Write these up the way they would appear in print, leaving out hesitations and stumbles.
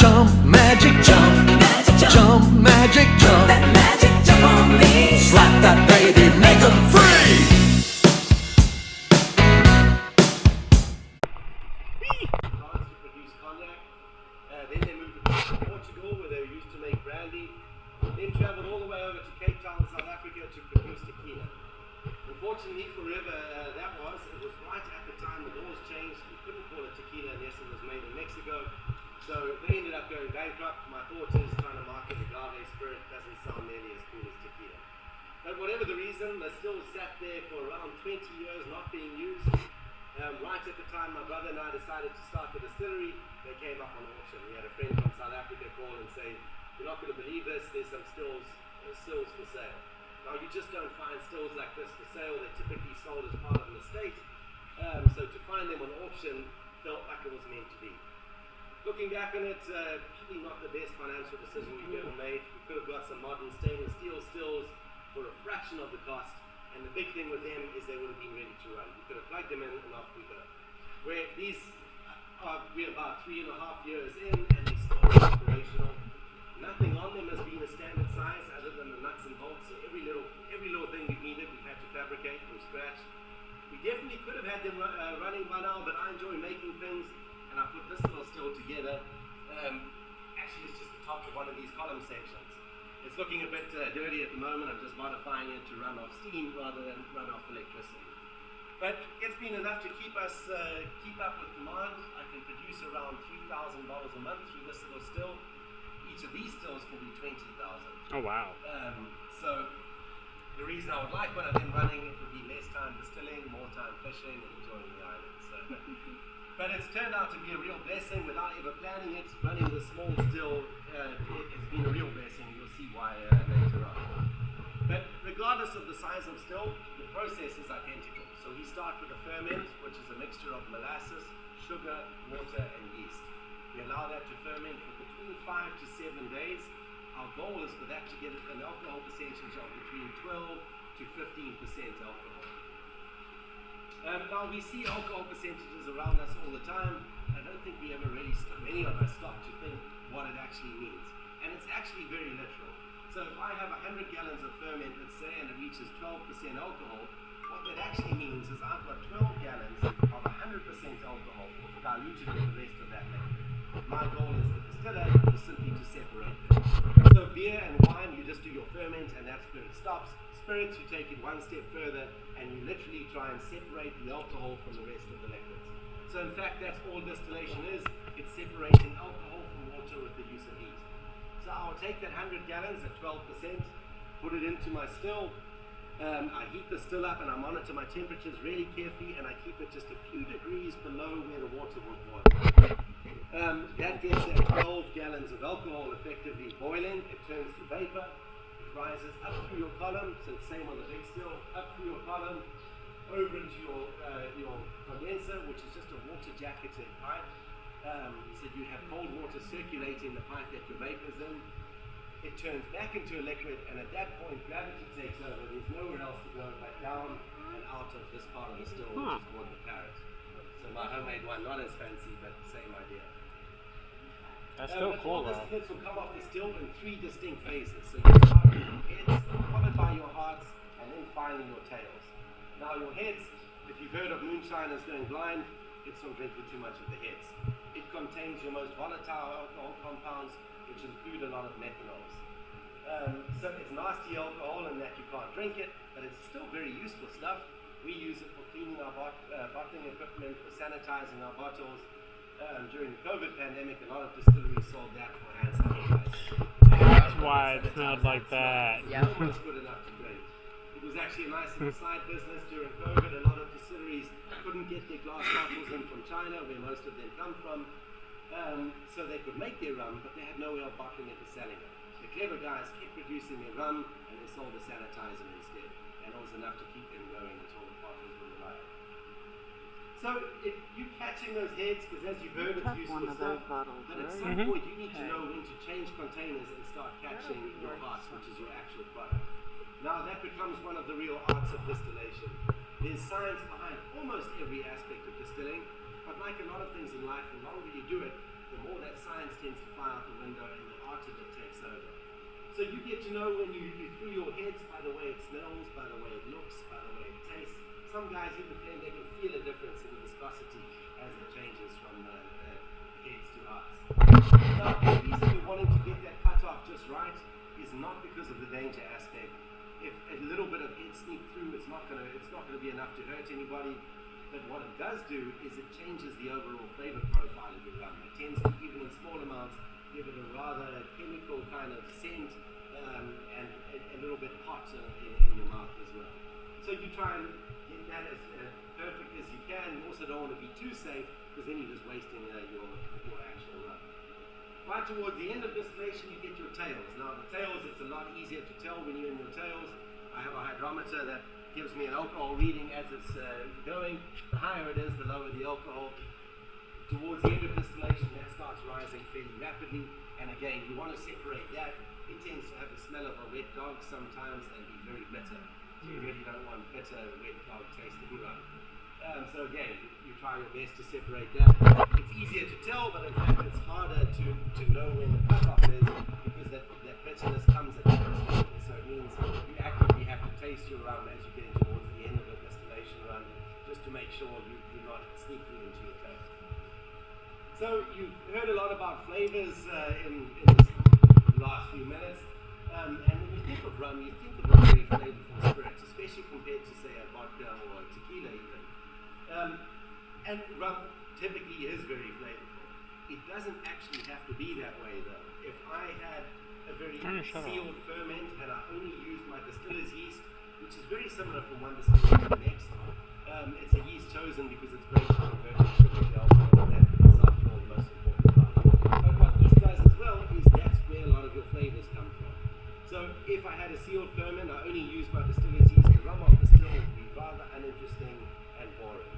Jump, magic jump, jump, magic jump. That magic jump on me. Slap that baby, make 'em free. France to produce cognac. Then they moved to Portugal, where they used to make brandy. Then traveled all the way over to Cape Town, South Africa, to produce tequila. Unfortunately for River, it was right at the time the laws changed. You couldn't call it tequila unless it was made in Mexico. So they ended up going bankrupt. My thought is trying to market agave spirit doesn't sound nearly as cool as tequila. But whatever the reason, they still sat there for around 20 years not being used. Right at the time my brother and I decided to start the distillery, they came up on auction. We had a friend from South Africa call and say, "You're not going to believe this, there's some stills for sale." Now you just don't find stills like this for sale. They're typically sold as part of an estate. So to find them on auction felt like it was meant to be. Looking back on it, probably not the best financial decision we've ever made. We could have got some modern stainless steel stills for a fraction of the cost. And the big thing with them is they would have been ready to run. We could have plugged them in and off we go. Where these we're about 3.5 years in and they're still operational. Nothing on them has been a standard size other than the nuts and bolts. So every little thing we've needed, we've had to fabricate from scratch. We definitely could have had them running by now, but I enjoy making things, and I put this little still together. Actually, it's just the top of one of these column sections. It's looking a bit dirty at the moment. I'm just modifying it to run off steam rather than run off electricity. But it's been enough to keep us keep up with demand. I can produce around $3,000 a month through this little still. Each of these stills can be 20,000. Oh wow. So the reason I would like one of them running, it would be less time distilling, more time fishing, and enjoying the island. So, but it's turned out to be a real blessing without ever planning it. Running the small still has been a real blessing. You'll see why later on. But regardless of the size of still, the process is identical. So we start with a ferment, which is a mixture of molasses, sugar, water, and yeast. We allow that to ferment for between 5 to 7 days. Our goal is for that to get an alcohol percentage of between 12 to 15% alcohol. Now we see alcohol percentages around us all the time. I don't think we ever really many of us stop to think what it actually means. And it's actually very literal. So if I have 100 gallons of ferment, let's say, and it reaches 12% alcohol, what that actually means is I've got 12 gallons of 100% alcohol diluted with the rest of that liquid. My goal as the distiller is simply to separate them. So beer and wine, you just do your ferment and that's where it stops. Spirits, you take it one step further and you literally try and separate the alcohol from the rest of the liquids. So in fact, that's all distillation is. It's separating alcohol from water with the use of heat. So I'll take that 100 gallons at 12%, put it into my still. I heat the still up and I monitor my temperatures really carefully and I keep it just a few degrees below where the water would boil. That gets that 12 gallons of alcohol effectively boiling. It turns to vapor. It rises up through your column, so it's same on the big still, up through your column, over into your condenser, which is just a water jacketed pipe. So you have cold water circulating the pipe that your vapor's in. It turns back into a liquid, and at that point, gravity takes over. There's nowhere else to go but down and out of this part of the still, which is called the parrot. So my homemade one, not as fancy, but the same idea. That's still cool though. This will come off the still in 3 distinct phases. So you start with your heads, followed by your hearts, and then finally your tails. Now your heads, if you've heard of moonshiners going blind, it's from drinking too much of the heads. It contains your most volatile alcohol compounds, which include a lot of methanols. So it's nasty alcohol in that you can't drink it, but it's still very useful stuff. We use it for cleaning our bottling equipment, for sanitizing our bottles. During the COVID pandemic, a lot of distilleries sold that for hand sanitizer. That's why it smelled like that. Yeah. It was good enough to drink. It was actually a nice little side business during COVID. A lot of distilleries couldn't get their glass bottles in from China, where most of them come from. So they could make their rum, but they had no way of bottling it or selling it. The clever guys kept producing their rum, and they sold the sanitizer instead. And it was enough to keep them going until the bottles were alive. So if you're catching those heads, because as you've heard, it's useful stuff, but at some point you need to know when to change containers and start catching your hearts, which is your actual product. Now that becomes one of the real arts of distillation. There's science behind almost every aspect of distilling, but like a lot of things in life, the longer you do it, the more that science science tends to fly out the window and the art of it takes over. So you get to know when you through your heads by the way it smells, by the way it looks, by the way it tastes. Some guys even claim they can feel a difference in the viscosity as it changes from heads to hearts. Now, the reason you're wanting to get that cut off just right is not because of the danger aspect. If a little bit of head sneak through, it's not gonna be enough to hurt anybody. But what it does do is it changes the overall flavor profile of your rum. It tends to, even in small amounts, give it a rather chemical kind of scent and a little bit hot in your mouth as well. So you try and get that as perfect as you can. You also don't want to be too safe because then you're just wasting your actual rum. Right towards the end of distillation, you get your tails. Now the tails, it's a lot easier to tell when you're in your tails. I have a hydrometer that gives me an alcohol reading as it's going. The higher it is, the lower the alcohol. Towards the end of distillation, that starts rising fairly rapidly. And again, you want to separate that. It tends to have the smell of a wet dog sometimes and be very bitter. So you really don't want bitter, wet dog tasting rum. So again, you try your best to separate that. It's easier to tell, but in fact it's harder to know when the cutoff is because that bitterness comes at different stages. So it means you actively have to taste your rum as you're getting towards the end of the distillation run, just to make sure you're not sneaking into your taste. So you've heard a lot about flavors in this last few minutes. And when you think of rum, you think of a very flavorful spirit, especially compared to, say, a vodka or a tequila even. And rum typically is very flavorful. It doesn't actually have to be that way, though. If I had a very sealed ferment and I only used my distiller's yeast, which is very similar from one distillery to the next, it's a yeast chosen because it's great to convert sugar to alcohol, and that is after all the most important part. But what yeast does as well is that's where a lot of your flavors come from. So if I had a sealed ferment, I only used my distiller's yeast, the rum off the still would be rather uninteresting and boring.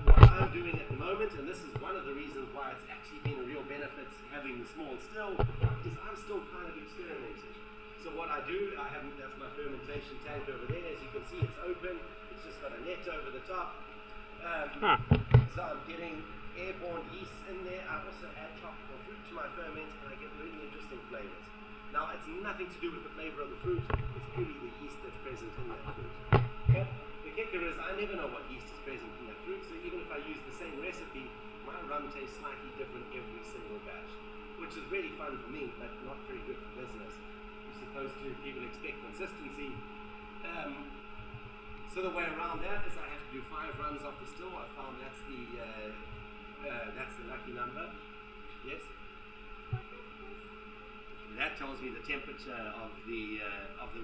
What I'm doing at the moment, and this is one of the reasons why it's actually been a real benefit having the small still, is I'm still kind of experimenting. So what I do, that's my fermentation tank over there. As you can see, it's open. It's just got a net over the top. So I'm getting airborne yeast in there. I also add tropical fruit to my ferment, and I get really interesting flavors. Now, it's nothing to do with the flavor of the fruit. It's purely the yeast that's present in that fruit. But the kicker is I never know what yeast is present in that fruit, so even if I use the same recipe, my rum tastes slightly different every single batch, which is really fun for me, but not very good for business. You're supposed to, people expect consistency. So the way around that is I have to do 5 runs off the still. I found that's the lucky number. Yes? That tells me the temperature of the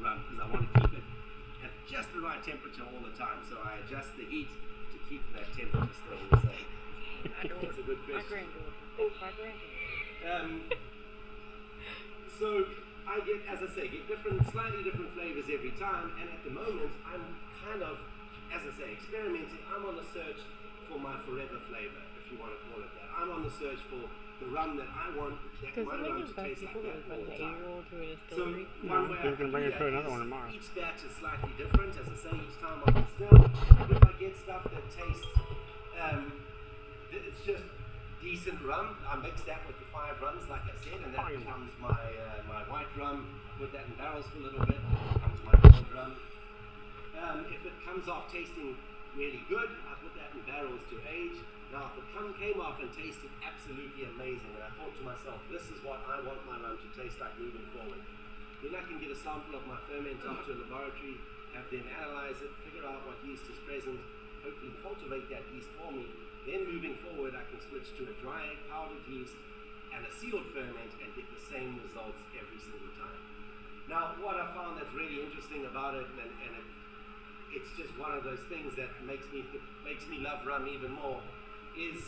rum, because I want to keep it at just the right temperature all the time. So I adjust the heat to keep that temperature still the same. That's a good question. So I get, as I say, slightly different flavors every time. And at the moment, I'm kind of, as I say, experimenting. I'm on the search for my forever flavor, if you want to call it that. I'm on the search for the rum that I want, my rum to taste like that all the time. So one way I can bring it to another one tomorrow. Each batch is slightly different, as I say, each time I can still. If I get stuff that tastes, it's just decent rum, I mix that with the 5 runs, like I said, and that becomes my white rum. Put that in barrels for a little bit, becomes my gold rum. If it comes off tasting really good, I put that in barrels to age. Now, if it came off and tasted absolutely amazing, and I thought to myself, this is what I want my rum to taste like moving forward, then I can get a sample of my ferment off to a laboratory, have them analyze it, figure out what yeast is present, hopefully cultivate that yeast for me. Then moving forward, I can switch to a dry powdered yeast and a sealed ferment and get the same results every single time. Now, what I found that's really interesting about it, and it's just one of those things that makes me love rum even more, is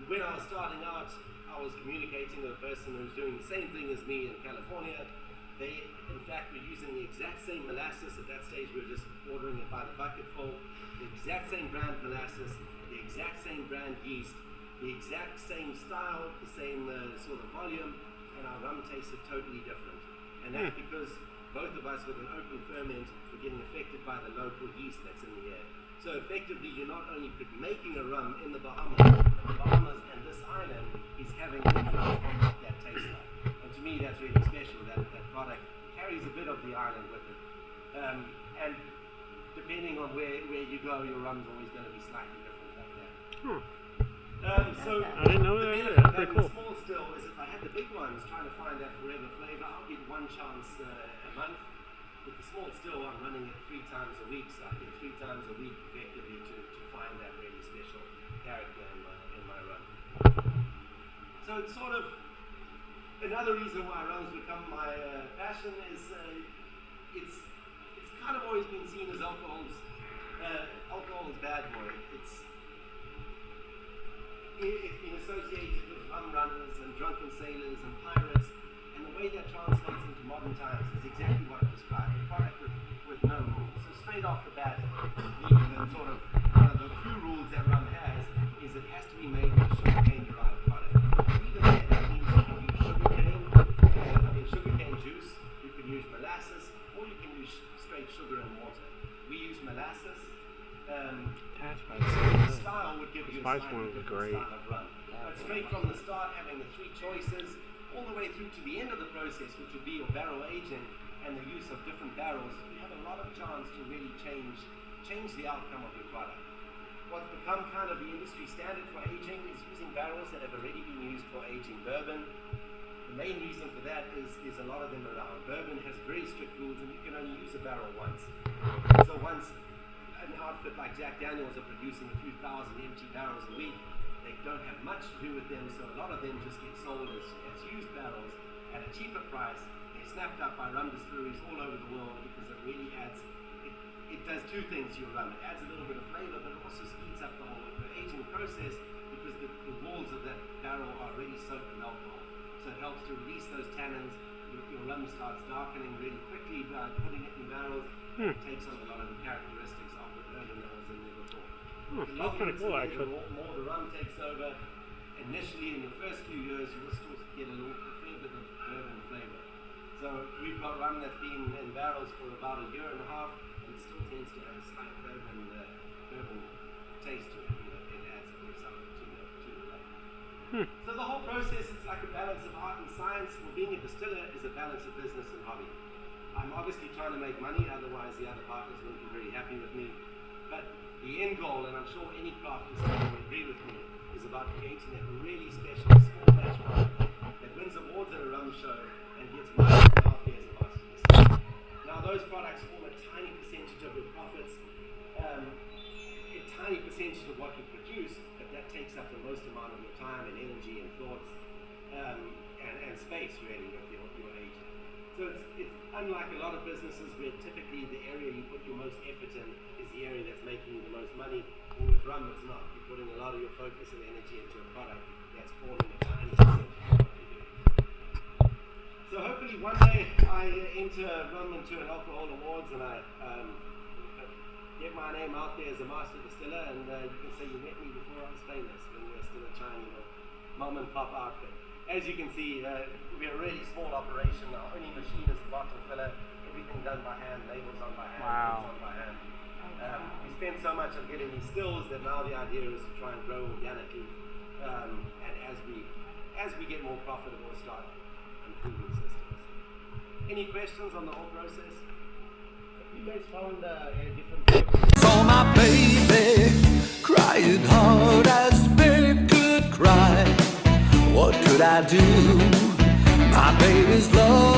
when I was starting out, I was communicating with a person who was doing the same thing as me in California. They, in fact, were using the exact same molasses. At that stage, we were just ordering it by the bucketful. The exact same brand molasses, the exact same brand yeast, the exact same style, the same sort of volume, and our rum tasted totally different. And that's because both of us with an open ferment were getting affected by the local yeast that's in the air. So effectively, you're not only making a rum in the Bahamas and this island is having influence on what that tastes like. And to me, that's really special. That product carries a bit of the island with it. And depending on where you go, your rum's always going to be slightly different like that. So I didn't know the that either. benefit of That's pretty having cool. the small still is if I had the big ones trying to find that forever flavor, I'll get one chance a month. With the small still, I'm running it 3 times a week, so I get 3 times a week effectively to find that really special character in my run. So it's sort of another reason why run's become my passion is it's kind of always been seen as alcohol's bad boy. It's been associated with rum runners and drunken sailors and pirates, and the way that translates into modern times is exactly what I described, a product with no rules. So straight off the bat, the sort of one of the few rules that rum has is it has to be made with a sugarcane derived product. Even then, that means you can use sugarcane juice, you can use molasses, or you can use straight sugar and water. We use molasses. The style would give you a slightly different style of rum. But straight from the start, having the 3 choices, all the way through to the end of the process, which would be your barrel aging and the use of different barrels, you have a lot of chance to really change the outcome of your product. What's become kind of the industry standard for aging is using barrels that have already been used for aging bourbon. The main reason for that is there's a lot of them around. Bourbon has very strict rules and you can only use a barrel once. So once an outfit like Jack Daniels are producing a few thousand empty barrels a week, they don't have much to do with them, so a lot of them just get sold as used barrels at a cheaper price. They're snapped up by rum distilleries all over the world because it really adds, it does 2 things to your rum. It adds a little bit of flavor, but it also speeds up the whole aging process because the walls of that barrel are already soaked in alcohol. So it helps to release those tannins. Your rum starts darkening really quickly by putting it in barrels. It takes on a lot of the characteristics of the bourbon that was in there before. That's kind of cool, actually. The more the rum takes over, initially in the first few years, you will still get a fair bit of bourbon flavor. So we've got rum that's been in barrels for about 1.5 years, and it still tends to have a slight bourbon taste to it. It adds a bit of something to the rum. So the whole process is like a balance of art and science. Well, being a distiller is a balance of business and hobby. I'm obviously trying to make money, otherwise the other partners wouldn't be very happy with me. But the end goal, and I'm sure any craft distiller will agree with me, is about creating a really special small batch product that wins awards at a rum show and gets miles out there as a master distiller. Now those products form a tiny percentage of your profits, a tiny percentage of what you produce, but that takes up the most amount of your time and energy and thoughts and space really with your agent. So it's unlike a lot of businesses where typically the area you put your most effort in is the area that's making the most money. Or with rum, it's not. You're putting a lot of your focus and energy into a product that's forming a tiny percentage of what you do. So hopefully one day I enter rum into an alcohol awards and I get my name out there as a master distiller, and you can say you met me before I was famous when we were still a tiny little mom and pop outfit. As you can see, we're a really small operation. Our only machine is the bottle filler. Everything done by hand, labels on by hand, Wow. on by hand. We spend so much on getting these stills that now the idea is to try and grow organically. And as we get more profitable, start improving systems. Any questions on the whole process? You guys found a different flavor. Saw my baby crying hard as babe could cry. What could I do? My baby's love